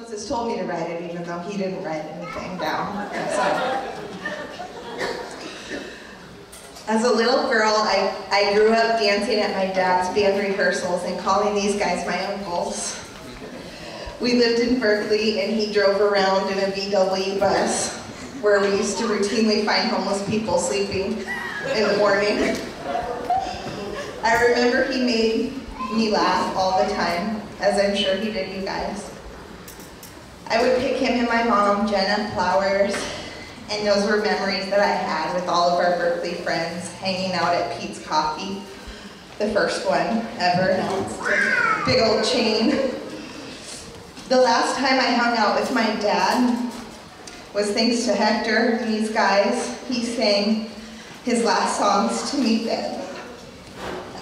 Moses told me to write it, even though he didn't write anything down. So. As a little girl, I grew up dancing at my dad's band rehearsals and calling these guys my uncles. We lived in Berkeley, and he drove around in a VW bus where we used to routinely find homeless people sleeping in the morning. I remember he made me laugh all the time, as I'm sure he did you guys. I would pick him and my mom, Jenna Flowers, and those were memories that I had with all of our Berkeley friends hanging out at Pete's Coffee, the first one ever. Now it's a big old chain. The last time I hung out with my dad was thanks to Hector and these guys. He sang his last songs to me then.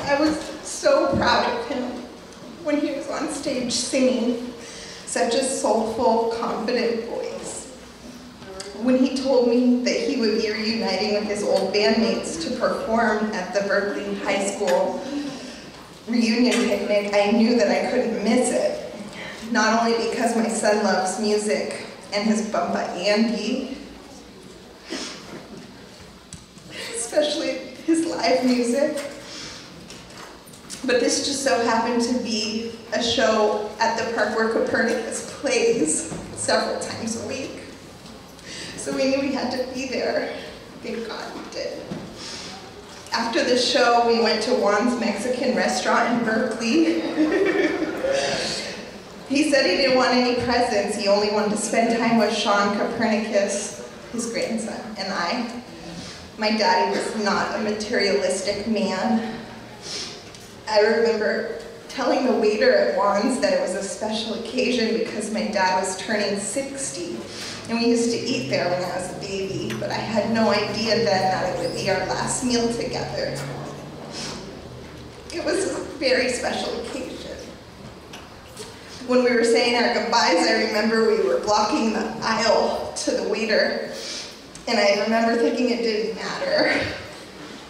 I was so proud of him when he was on stage singing such a soulful, confident voice. When he told me that he would be reuniting with his old bandmates to perform at the Berkeley High School reunion picnic, I knew that I couldn't miss it. Not only because my son loves music and his bumpa Andy, especially his live music, but this just so happened to be a show at the park where Copernicus plays several times a week. So we knew we had to be there. Thank God we did. After the show, we went to Juan's Mexican restaurant in Berkeley. He said he didn't want any presents. He only wanted to spend time with Sean Copernicus, his grandson, and I. My daddy was not a materialistic man. I remember telling the waiter at Juan's that it was a special occasion because my dad was turning 60. And we used to eat there when I was a baby, but I had no idea then that it would be our last meal together. It was a very special occasion. When we were saying our goodbyes, I remember we were blocking the aisle to the waiter, and I remember thinking it didn't matter.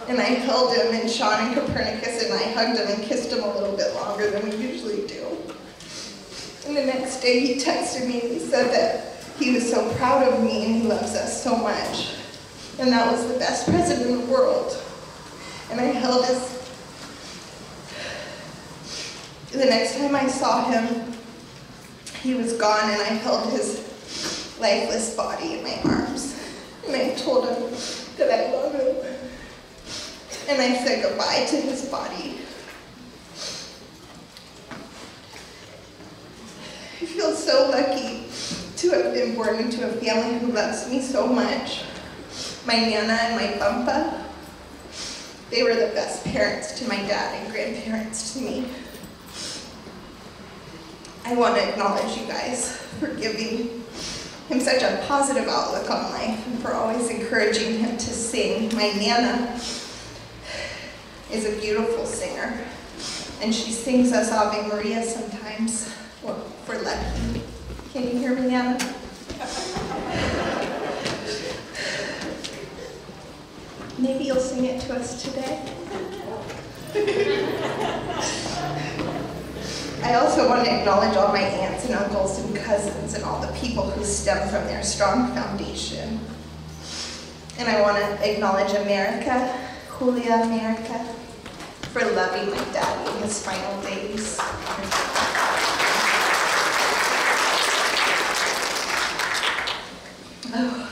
And I held him, and Sean and Copernicus and I hugged him and kissed him a little bit longer than we usually do. And the next day he texted me and he said that he was so proud of me and he loves us so much. And that was the best present in the world. And I held his... The next time I saw him, he was gone, and I held his lifeless body in my arms. And I told him that I love him. And I said goodbye to his body. I feel so lucky to have been born into a family who loves me so much. My Nana and my Bumpa, they were the best parents to my dad and grandparents to me. I want to acknowledge you guys for giving him such a positive outlook on life and for always encouraging him to sing. My Nana is a beautiful singer, and she sings us Ave Maria sometimes. Well, if we're lucky. Can you hear me, Nana? Maybe you'll sing it to us today. I also want to acknowledge all my aunts and uncles and cousins and all the people who stem from their strong foundation. And I want to acknowledge America, Julia America, for loving my daddy in his final days. Oh.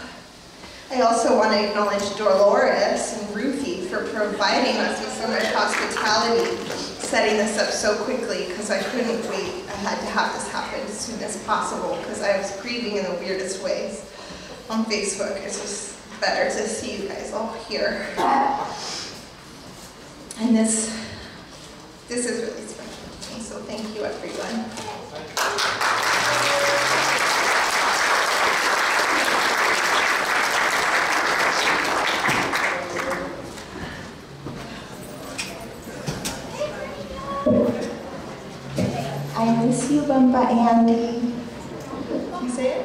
I also want to acknowledge Dolores and Ruthie for providing us with so much hospitality, setting this up so quickly, because I couldn't wait. I had to have this happen as soon as possible because I was grieving in the weirdest ways on Facebook. It's just better to see you guys all here. And this is really special to me, so thank you, everyone. I miss you, Bumba Andy. You say it?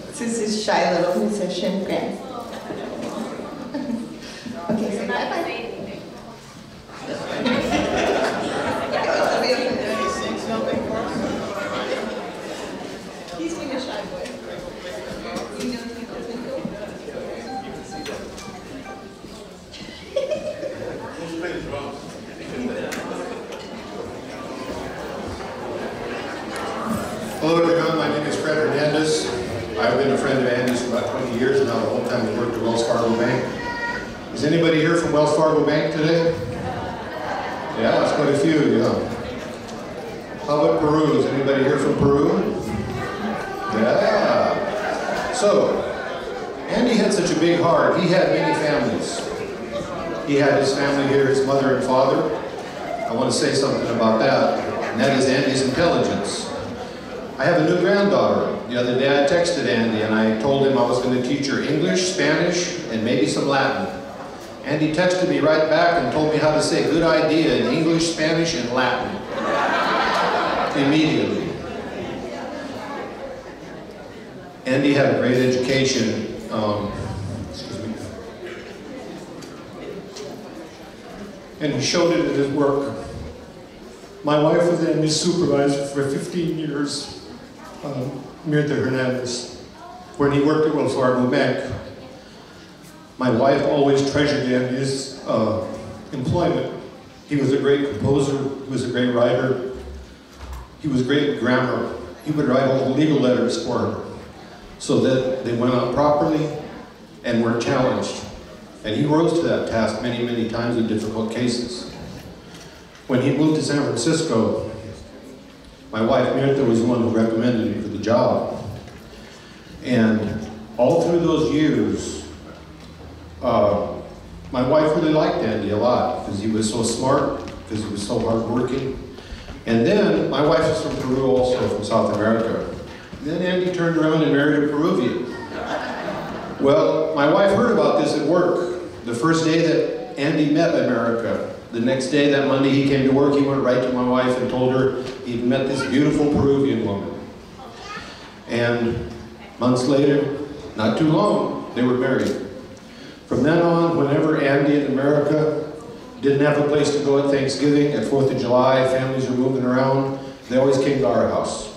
This is his shy little musician, Grant. Okay, say bye-bye. Hello everyone, my name is Fred Hernandez. I've been a friend of Andy's for about 20 years now, the whole time we worked at Wells Fargo Bank. Is anybody here from Wells Fargo Bank today? Yeah, that's quite a few, yeah. How about Peru? Is anybody here from Peru? Yeah. So, Andy had such a big heart. He had many families. He had his family here, his mother and father. I want to say something about that, and that is Andy's intelligence. I have a new granddaughter. The other day I texted Andy and I told him I was going to teach her English, Spanish, and maybe some Latin. Andy texted me right back and told me how to say good idea in English, Spanish, and Latin. Immediately. Andy had a great education. Excuse me. And he showed it in his work. My wife was Andy's supervisor for 15 years. Mirta Hernandez, when he worked at Wells Fargo Bank. My wife always treasured Andy's employment. He was a great composer, he was a great writer, he was great at grammar. He would write all the legal letters for her so that they went out properly and weren't challenged. And he rose to that task many, many times in difficult cases. When he moved to San Francisco, my wife, Mirta, was the one who recommended me for the job. And all through those years, my wife really liked Andy a lot because he was so smart, because he was so hardworking. And then, my wife is from Peru also, from South America. And then Andy turned around and married a Peruvian. Well, my wife heard about this at work. The first day that Andy met America, the next day, that Monday he came to work, he went right to my wife and told her he'd met this beautiful Peruvian woman. And months later, not too long, they were married. From then on, whenever Andy in America didn't have a place to go at Thanksgiving, at 4th of July, families were moving around, they always came to our house.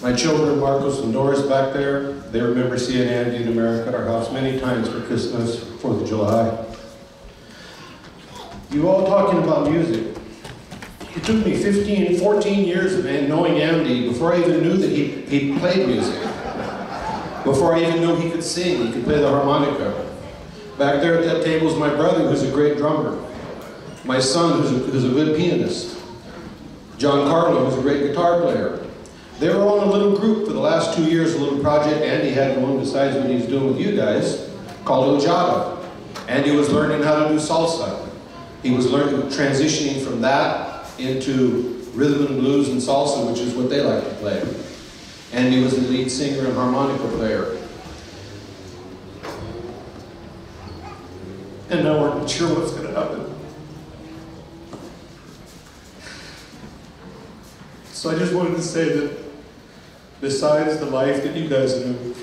My children, Marcos and Doris back there, they remember seeing Andy in America at our house many times for Christmas, 4th of July. You all talking about music. It took me 14 years of knowing Andy before I even knew that he played music. Before I even knew he could sing, he could play the harmonica. Back there at that table is my brother, who's a great drummer. My son, who's a good pianist. John Carlo, who's a great guitar player. They were all in a little group for the last 2 years, a little project Andy had going besides what he was doing with you guys, called Ojada. Andy was learning how to do salsa. He was transitioning from that into rhythm and blues and salsa, which is what they like to play. Andy was the lead singer and harmonica player. And now we're not sure what's going to happen. So I just wanted to say that besides the life that you guys knew,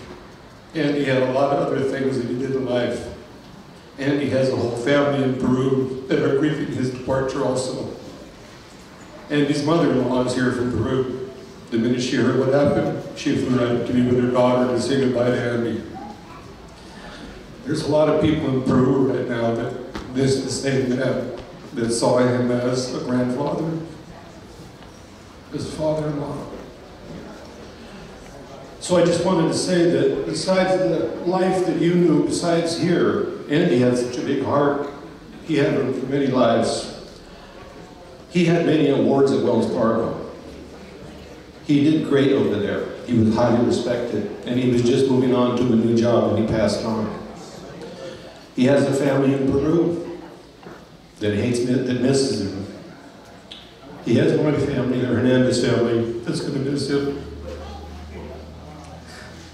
Andy had a lot of other things that he did in life. Andy has a whole family in Peru that are grieving his departure also. Andy's mother-in-law is here from Peru. The minute she heard what happened, she flew right to be with her daughter to say goodbye to Andy. There's a lot of people in Peru right now that miss the same man, that saw him as a grandfather, as a father-in-law. So I just wanted to say that besides the life that you knew, besides here, Andy had such a big heart. He had room for many lives. He had many awards at Wells Fargo. He did great over there. He was highly respected, and he was just moving on to a new job when he passed on. He has a family in Peru that misses him. He has my family, the Hernandez family, that's going to miss him.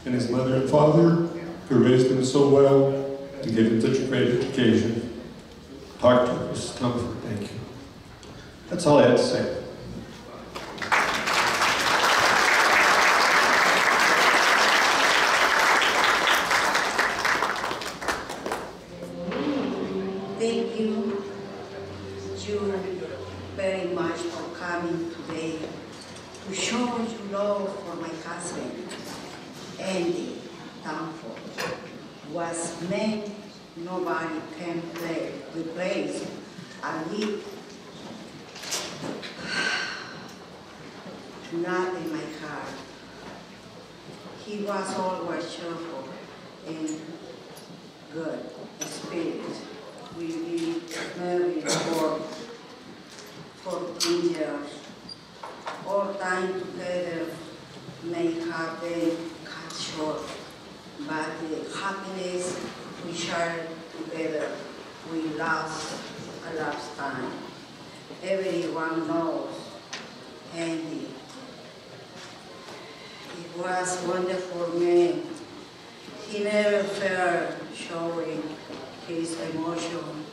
And his mother and father, who raised him so well and gave him such a great education. Talk to us, comfort, thank you. That's all I had to say. Thank you very much for coming today to show your love for my husband, Andy Danforth. Was man nobody can replace a lead. Not in my heart. he was always cheerful and good spirit. We been married for 14 years. All time together may have been cut short, but the happiness we shared together, we lost a lifetime. Everyone knows Andy. It was wonderful man. He never feared showing his emotion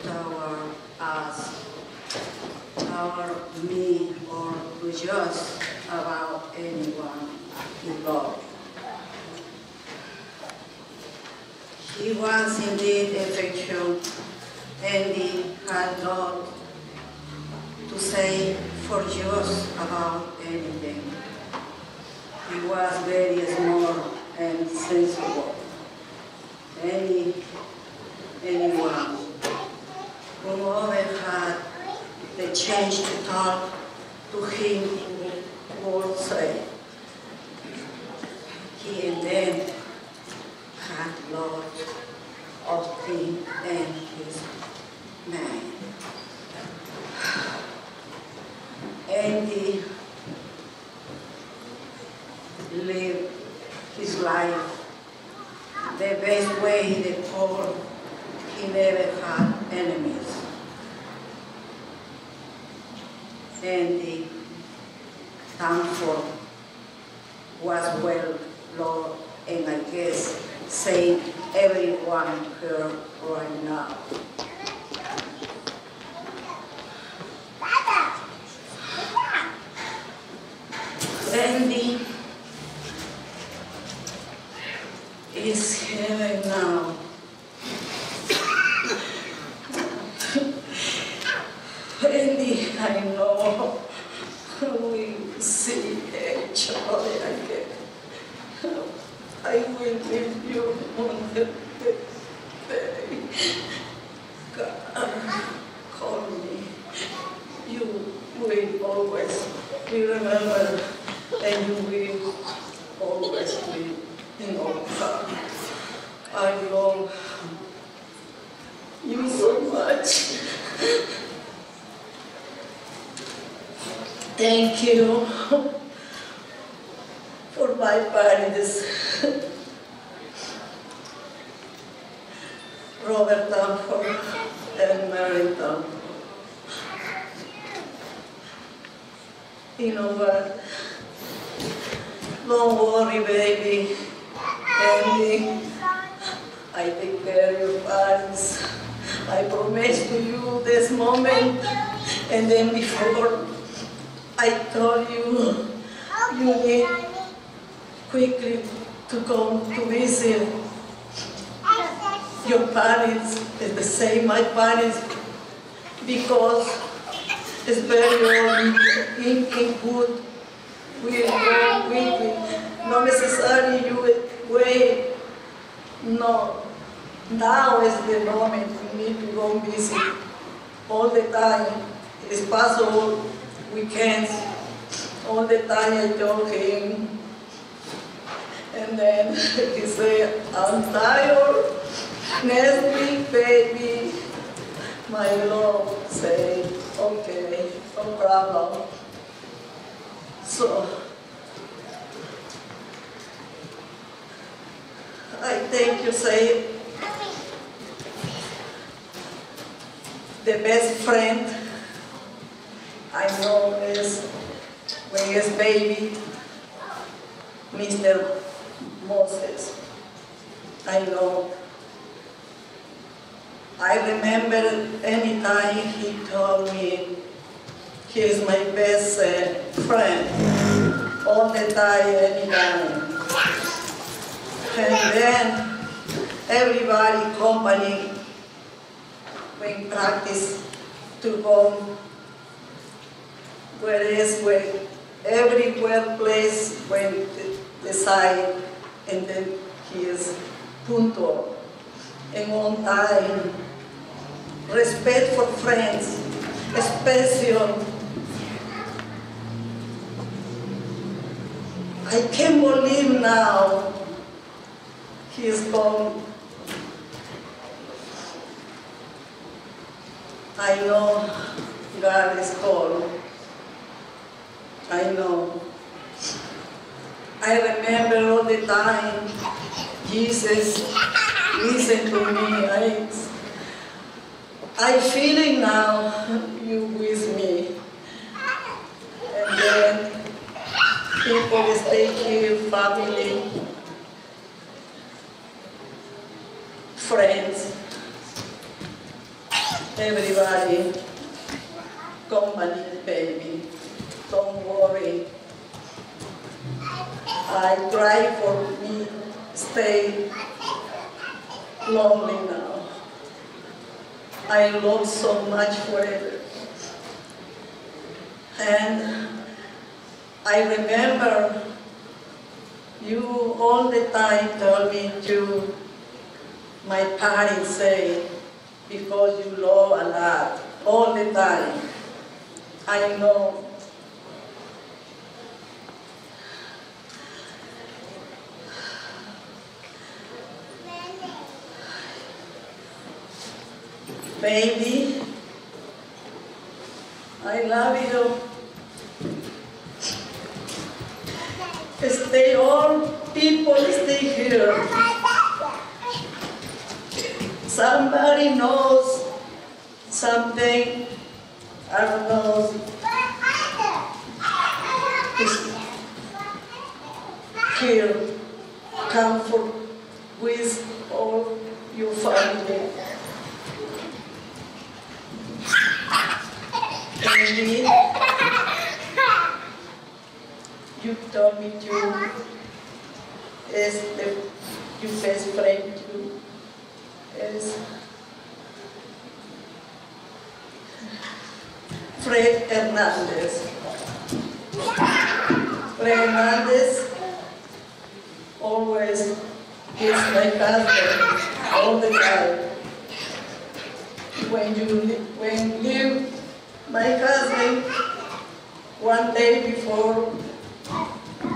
toward us, toward me, or just about anyone he loved. He was indeed affectionate, and he had not to say for just about anything. He was very smart and sensible. Anyone who ever had the chance to talk to him would say he and then had lots of things in his mind. And he lived his life the best way they could. He never had enemies. And the thankful was well loved, and I guess same everyone here right now. Andy is here now. Andy, I know we see each other again. I will leave you on the day. God, call me. You will always be remembered, and you will always be in our heart. I love you so much. Thank you for my parents, Robert Danforth and Mary Danforth. You know what? Don't worry, baby. Andy, I take care of your parents. I promise to you this moment, and then before I told you, you need quickly to come to visit your parents, the same my parents, because it's very old, in good, we go quickly. Not necessarily you wait. No, now is the moment we need to go visit all the time. It's possible weekends, all the time I told him. And then he said, I'm tired. Next week, baby. My love said, okay, no problem. So, I think you say the best friend I know is when his baby, Mr. Moses. I know. I remember any time he told me he is my best friend, all the time, anytime. And then everybody, company, when practice to go, where everywhere place when decide, and then he is puntual and on time. Respect for friends, special. I can't believe now he's gone. I know God is called. I know. I remember all the time, Jesus, listen to me. I feeling now you with me. And then people stay here, family, friends, everybody, company, baby, don't worry. I try for me stay lonely now. I love so much forever. And I remember you all the time tell me to, my parents say, because you love a lot, all the time. I know. Baby, I love you. Stay, all people stay here. Somebody knows something, I don't know. Here, comfort with all your family. Baby, you told me you is your best friend too. Is Fred Hernandez. Fred Hernandez always is my husband all the time. When you my cousin, one day before,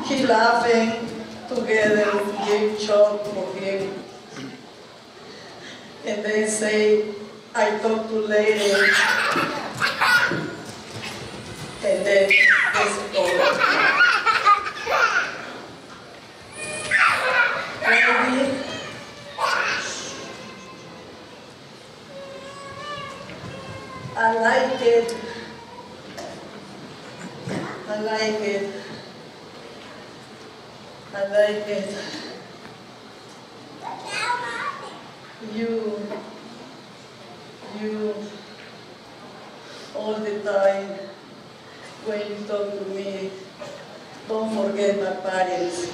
he laughing together, gave shot for him. And they say, I talk to lady. And then it's over. Baby, I like it. I like it. I like it. You, all the time, when you talk to me, don't forget my parents.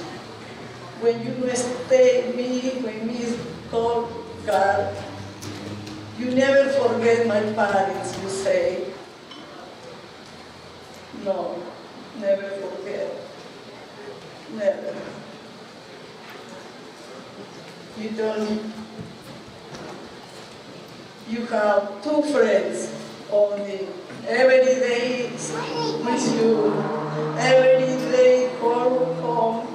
When you stay me, when me call God, you never forget my parents, you say. No, never forget. Never. You don't. You have two friends only. Every day with you. Every day call home.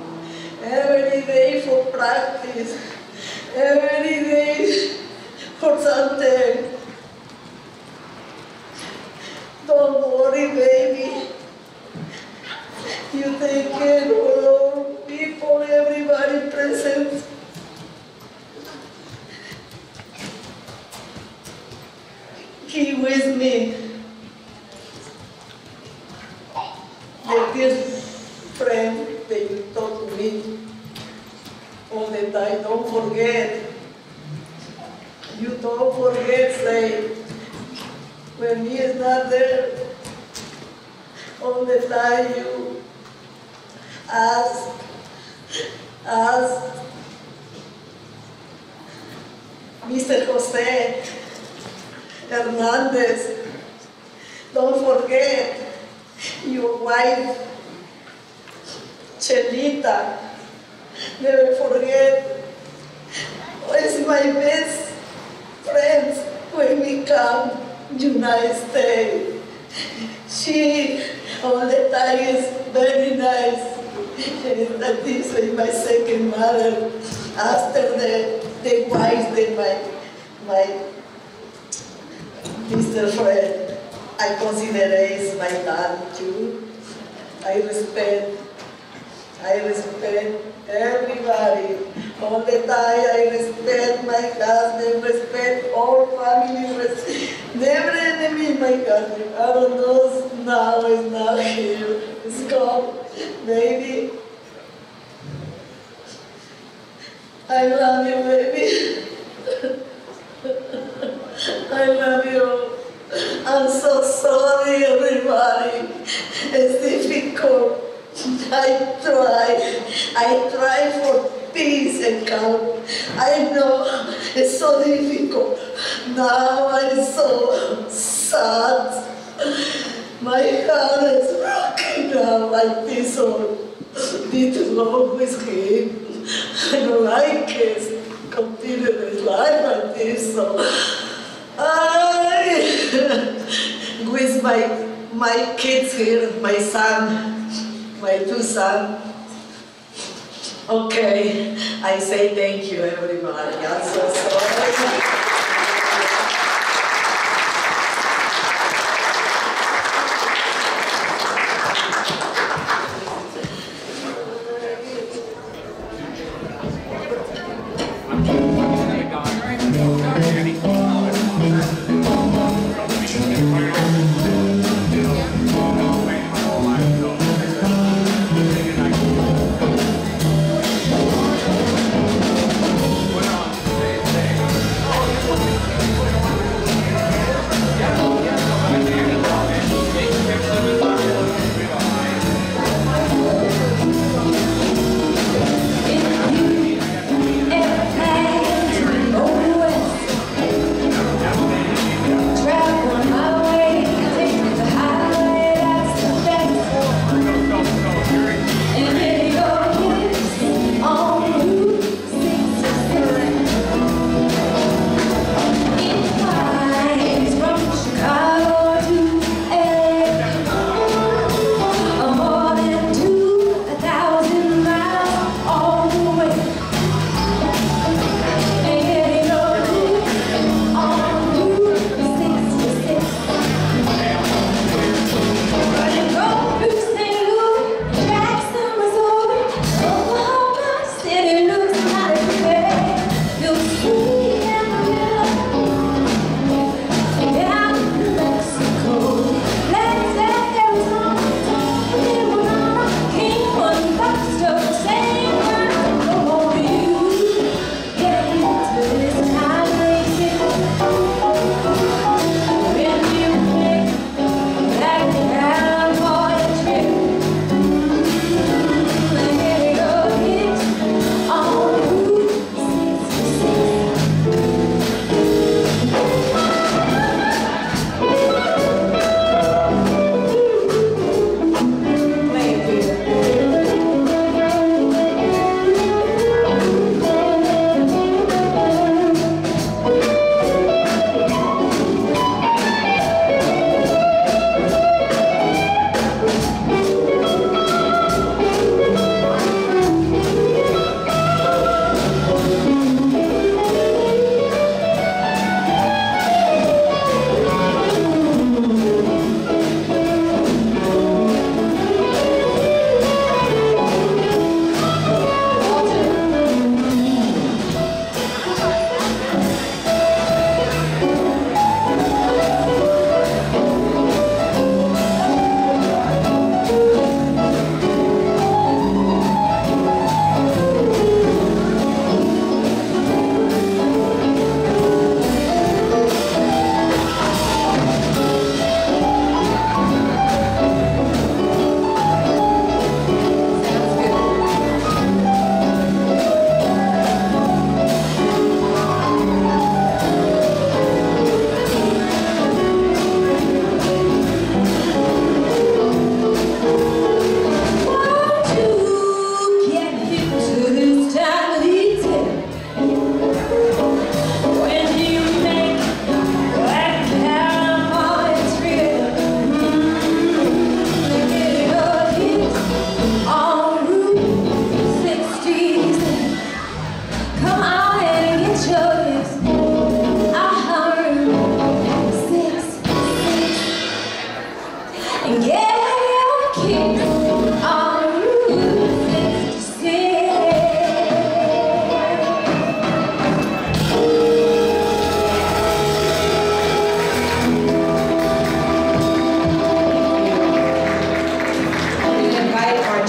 Every day for practice. Every day for something. Don't worry, baby. You take care of all people, everybody present. He with me. The dear friend that you talk to me all the time, don't forget. You don't forget, say, when he is not there, all the time you ask Mr. Jose Hernandez, don't forget your wife, Chelita, never forget, is my best friends when we come United States. She all the time is very nice. And that is like my second mother. After the wife that my Mr. Fred, I consider is my dad too. I respect everybody. All the time I respect my husband, respect all family, never enemy my husband. I don't know, now it's not here. It's gone. Baby. I love you, baby. I love you. I'm so sorry, everybody. It's difficult. I try for peace and calm. I know it's so difficult. Now I'm so sad. My heart is broken now like this all. Need to go with him. I don't like it. Continue his life like this. So with my kids here, my son, my two sons. Okay, I say thank you, everybody. I'm so sorry.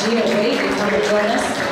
Gina Wade to come and join us.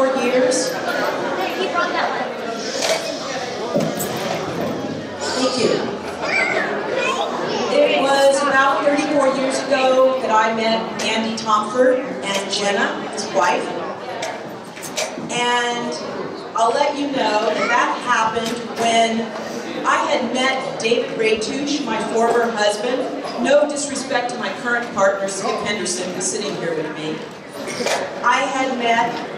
34 years. Thank you. It was about 34 years ago that I met Andy Tomford and Jenna, his wife. And I'll let you know that that happened when I had met David Raytouche, my former husband. No disrespect to my current partner, Skip Henderson, who's sitting here with me. I had met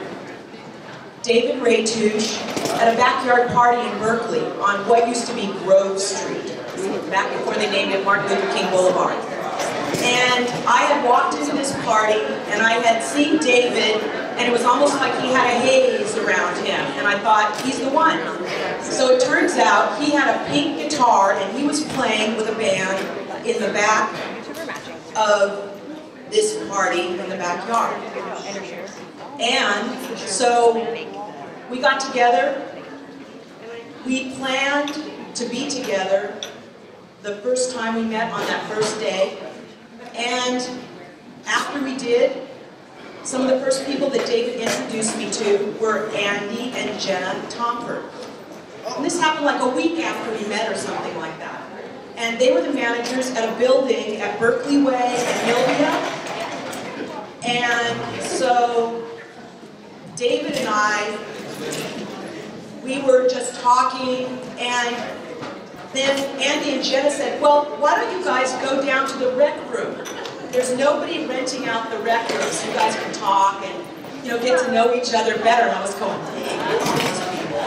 David Raytouche at a backyard party in Berkeley on what used to be Grove Street, back before they named it Martin Luther King Boulevard. And I had walked into this party and I had seen David, and it was almost like he had a haze around him, and I thought, he's the one. So it turns out he had a pink guitar and he was playing with a band in the back of this party in the backyard. And so we got together, we planned to be together the first time we met on that first day, and after we did, some of the first people that David introduced me to were Andy and Jenna Tomford. And this happened like a week after we met or something like that. And they were the managers at a building at Berkeley Way in Hillview. And so David and I, we were just talking, and then Andy and Jenna said, well, why don't you guys go down to the rec room? There's nobody renting out the rec room, so you guys can talk and, you know, get to know each other better. And I was going, dang, these people.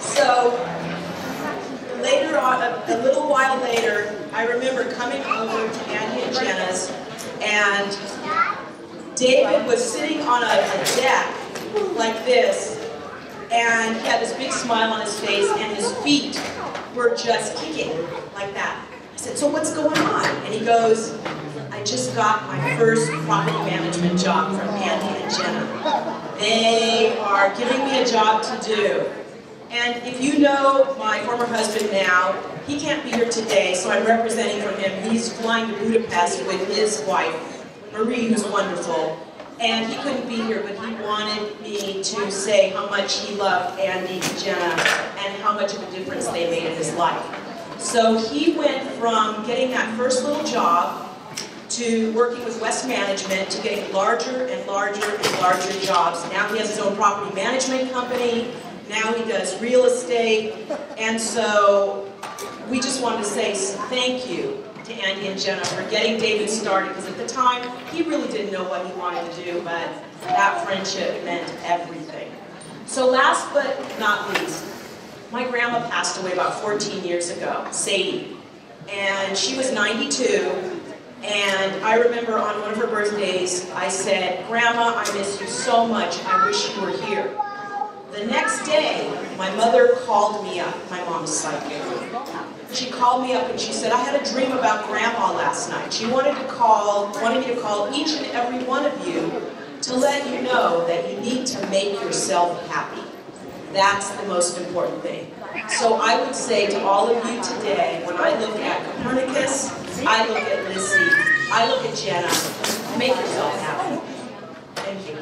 So later on, a little while later, I remember coming over to Andy and Jenna's, and David was sitting on a deck like this, and he had this big smile on his face, and his feet were just kicking like that. I said, so what's going on? And he goes, I just got my first property management job from Andy and Jenna. They are giving me a job to do. And if you know my former husband now, he can't be here today, so I'm representing for him. He's flying to Budapest with his wife, Marie, who's wonderful. And he couldn't be here, but he wanted me to say how much he loved Andy and Jenna and how much of a difference they made in his life. So he went from getting that first little job to working with West Management to getting larger and larger and larger jobs. Now he has his own property management company. Now he does real estate. And so we just wanted to say thank you to Andy and Jenna for getting David started, because at the time, he really didn't know what he wanted to do, but that friendship meant everything. So last but not least, my grandma passed away about 14 years ago, Sadie, and she was 92, and I remember on one of her birthdays, I said, Grandma, I miss you so much, I wish you were here. The next day, my mother called me up. My mom is psychic. She called me up and she said, I had a dream about Grandma last night. She wanted me to call each and every one of you to let you know that you need to make yourself happy. That's the most important thing. So I would say to all of you today, when I look at Copernicus, I look at Lizzie, I look at Jenna, make yourself happy. Thank you.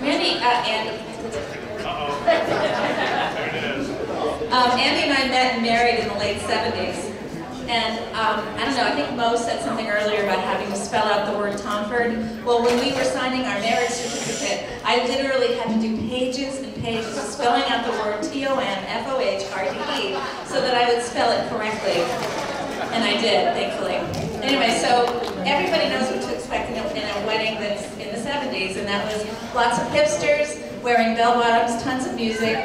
Andy and I met and married in the late 70s. And I don't know, I think Mo said something earlier about having to spell out the word Tomford. Well, when we were signing our marriage certificate, I literally had to do pages and pages of spelling out the word T-O-M-F-O-H-R-D-E so that I would spell it correctly. And I did, thankfully. Anyway, so everybody knows what to expect in a wedding that's in the 70s, and that was lots of hipsters wearing bell-bottoms, tons of music.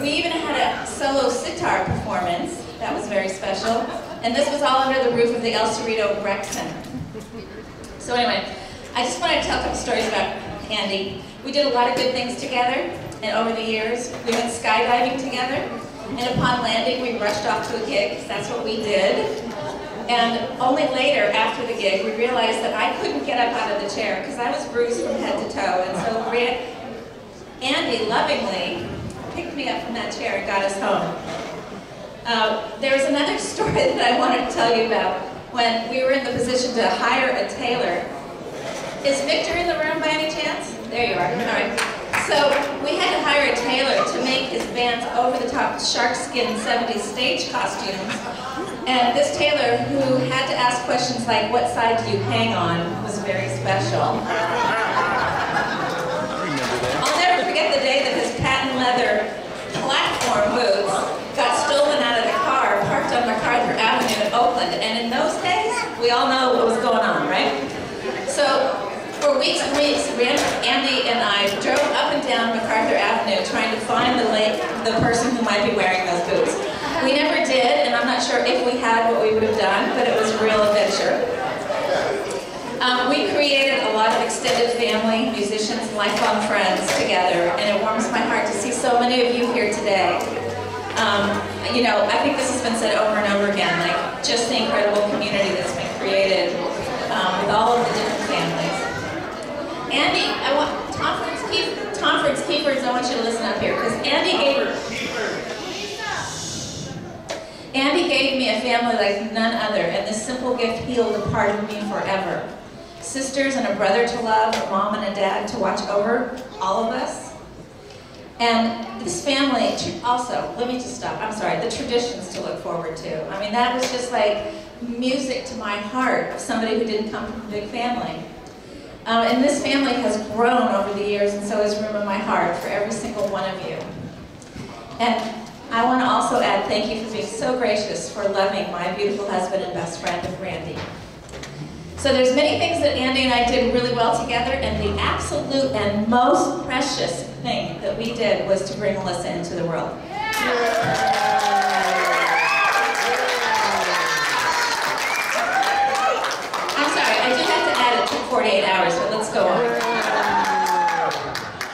We even had a solo sitar performance. That was very special. And this was all under the roof of the El Cerrito Rec Center. So anyway, I just wanted to tell a couple stories about Andy. We did a lot of good things together, and over the years, we went skydiving together. And upon landing, we rushed off to a gig, because that's what we did. And only later, after the gig, we realized that I couldn't get up out of the chair, because I was bruised from head to toe. And so Andy lovingly picked me up from that chair and got us home. There was another story that I wanted to tell you about when we were in the position to hire a tailor. Is Victor in the room by any chance? There you are. All right. So we had to hire a tailor to make his band's over-the-top sharkskin 70s stage costumes. And this tailor, who had to ask questions like, what side do you hang on, was very special. I'll never forget the day that his patent leather platform boots got stolen out of the car parked on MacArthur Avenue in Oakland. And in those days, we all know what was going on, right? So for weeks and weeks, Andy and I drove up and down MacArthur Avenue trying to find the person who might be wearing those boots. We never did, and I'm not sure if we had what we would have done, but it was a real adventure. We created a lot of extended family, musicians, and lifelong friends together, and it warms my heart to see so many of you here today. You know, I think this has been said over and over again, like just the incredible community that's been created with all of the different families. Andy, I want Tomfords, Kieferds, I want you to listen up here, because Andy gave me a family like none other, and this simple gift healed a part of me forever. Sisters and a brother to love, a mom and a dad to watch over all of us. And this family also, let me just stop, I'm sorry, the traditions to look forward to. I mean, that was just like music to my heart of somebody who didn't come from a big family. And this family has grown over the years, and so has room in my heart for every single one of you. And I want to also add thank you for being so gracious for loving my beautiful husband and best friend, Randy. So there's many things that Andy and I did really well together, and the absolute and most precious thing that we did was to bring Alyssa into the world. I'm sorry, I do have to add it to 48 hours, but let's go on.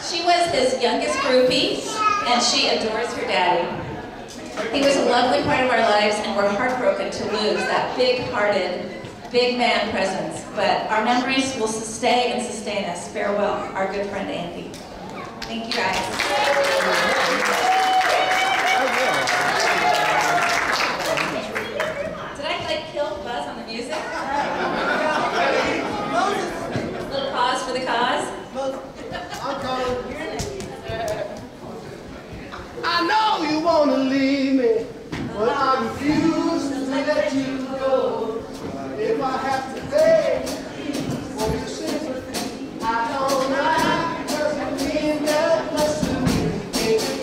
She was his youngest groupie, and she adores her daddy. He was a lovely part of our lives, and we're heartbroken to lose that big-hearted, big man presence, but our memories will stay and sustain us. Farewell, our good friend Andy. Thank you guys. Did I like kill Buzz on the music? A little pause for the cause. I know you want to leave me, but I refuse to let you go. If I have to pay for your sympathy, I don't mind, because you mean that much to me. Ain't it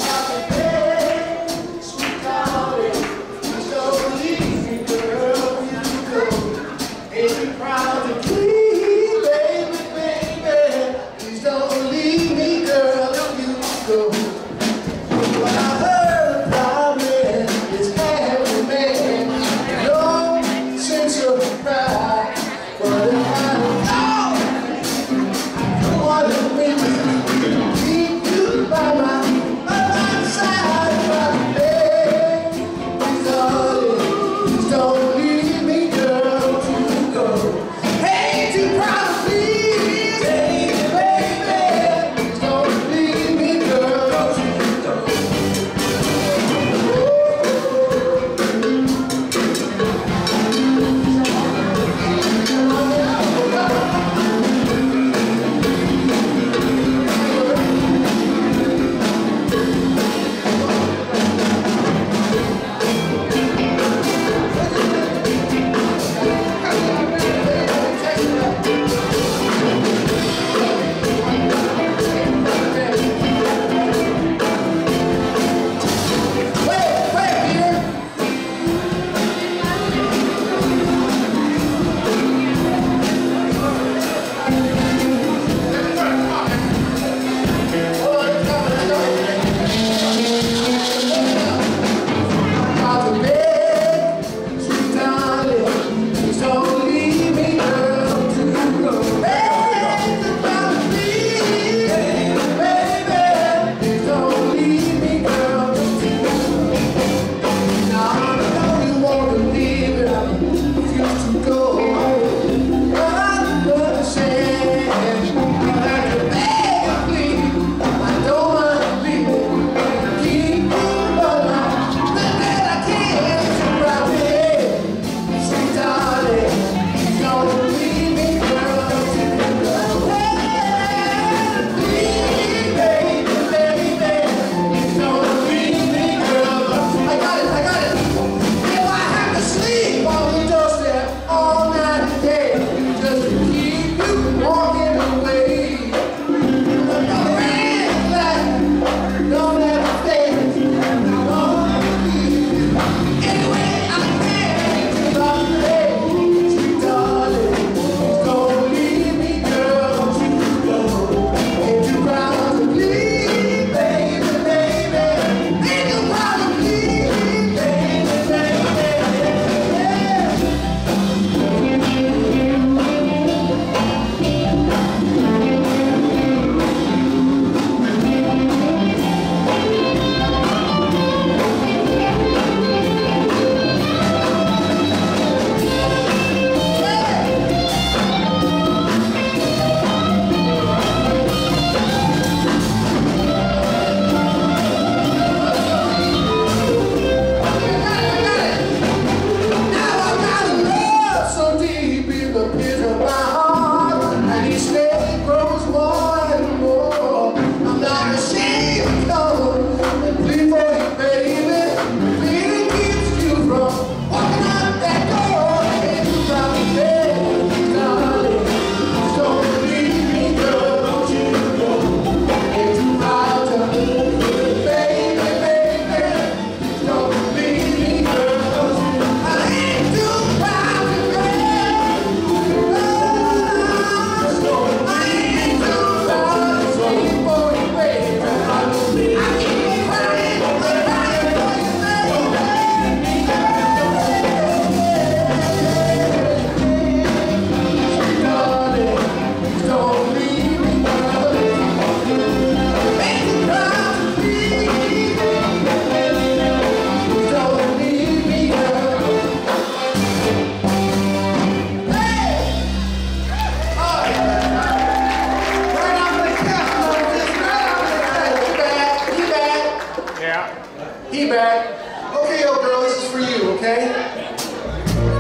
back. Okay, old girl, this is for you, okay?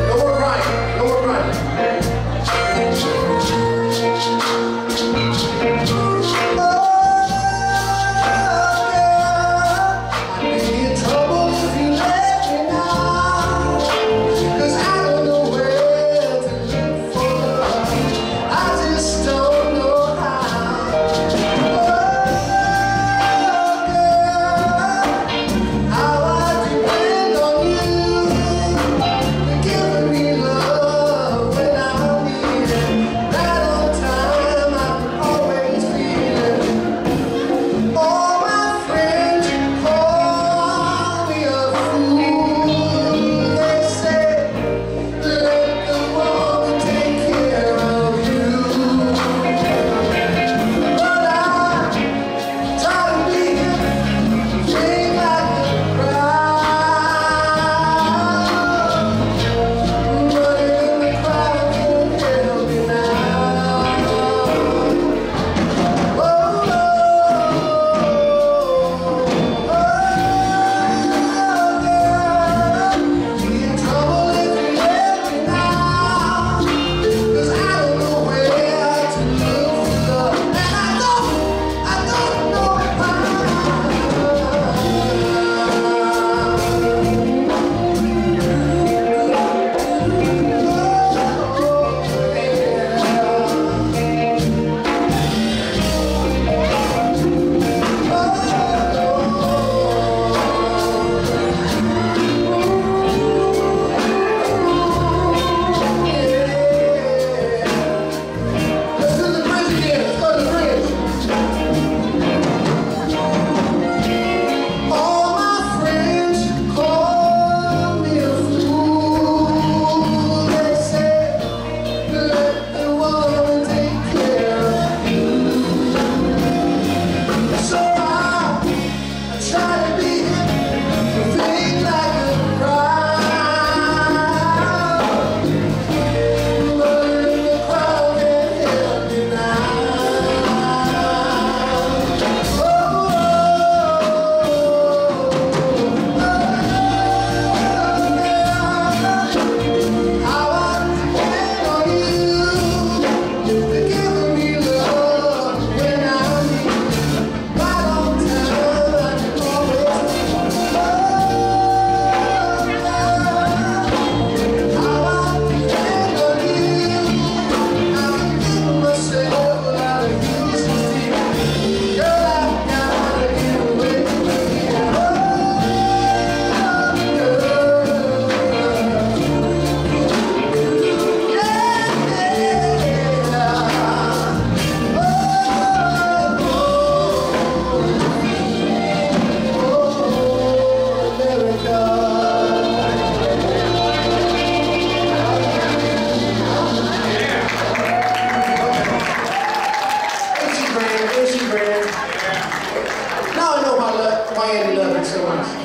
No more crying. No more crying.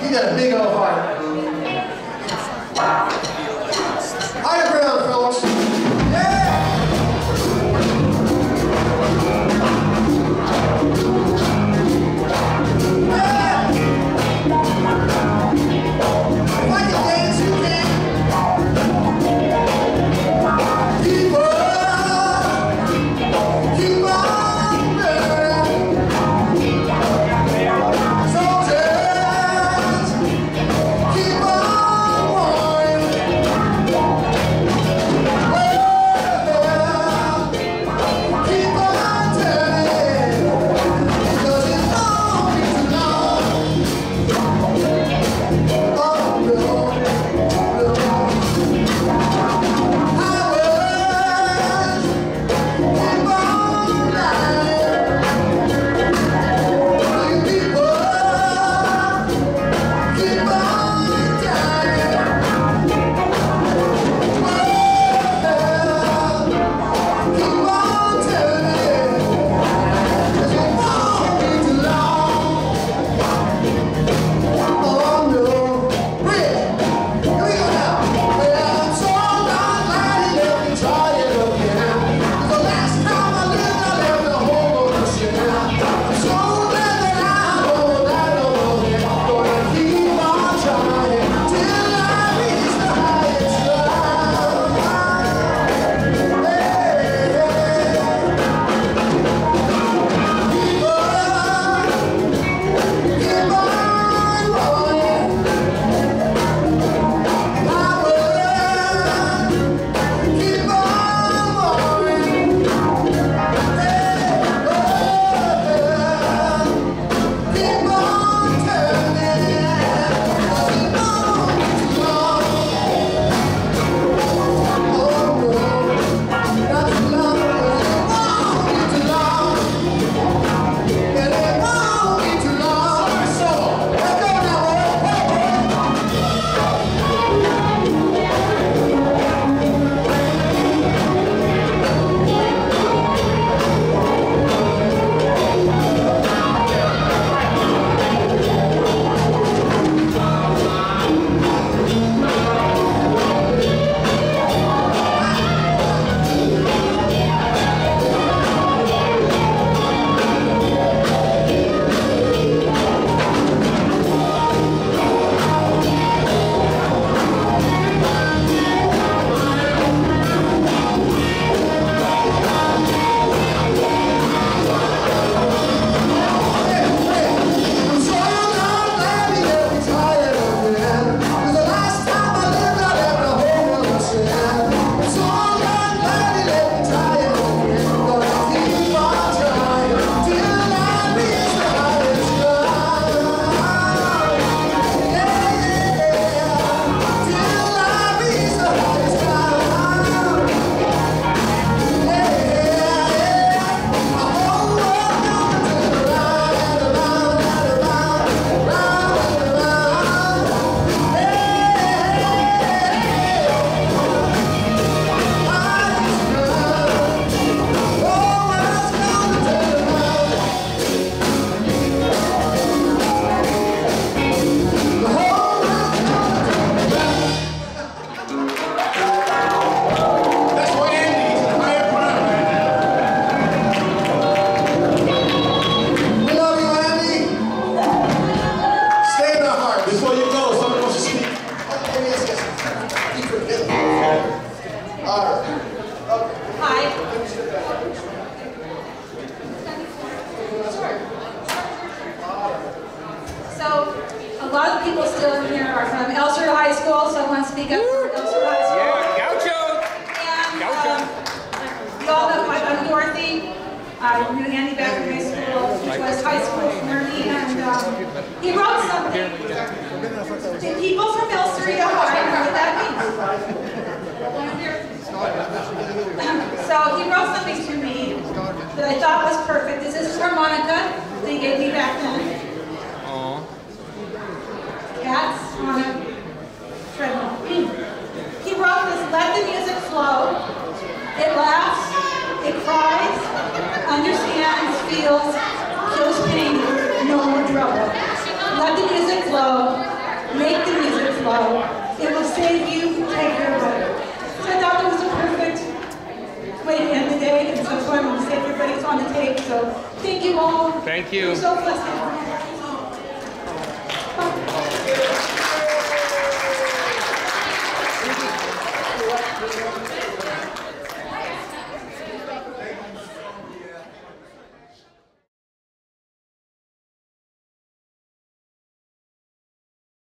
You got a big old heart. Higher ground, fellas. people still in here are from Elster High School, so I want to speak up for Elster High School. Yeah, Gaucho! And you all know I'm Dorothy. I knew Andy back in high school, which was high school for me, and he wrote something. The people from Elster High, you know what that means. So he wrote something to me that I thought was perfect. This is harmonica they gave me back then. Cats on a treadmill. He wrote this, let the music flow. It laughs, it cries, understands, feels, shows pain, no more trouble. Let the music flow, make the music flow. It will save you, take care of it. So I thought that was a perfect way to end the day, and so I'm going to say everybody's on the tape, so thank you all. Thank you. You're so blessed.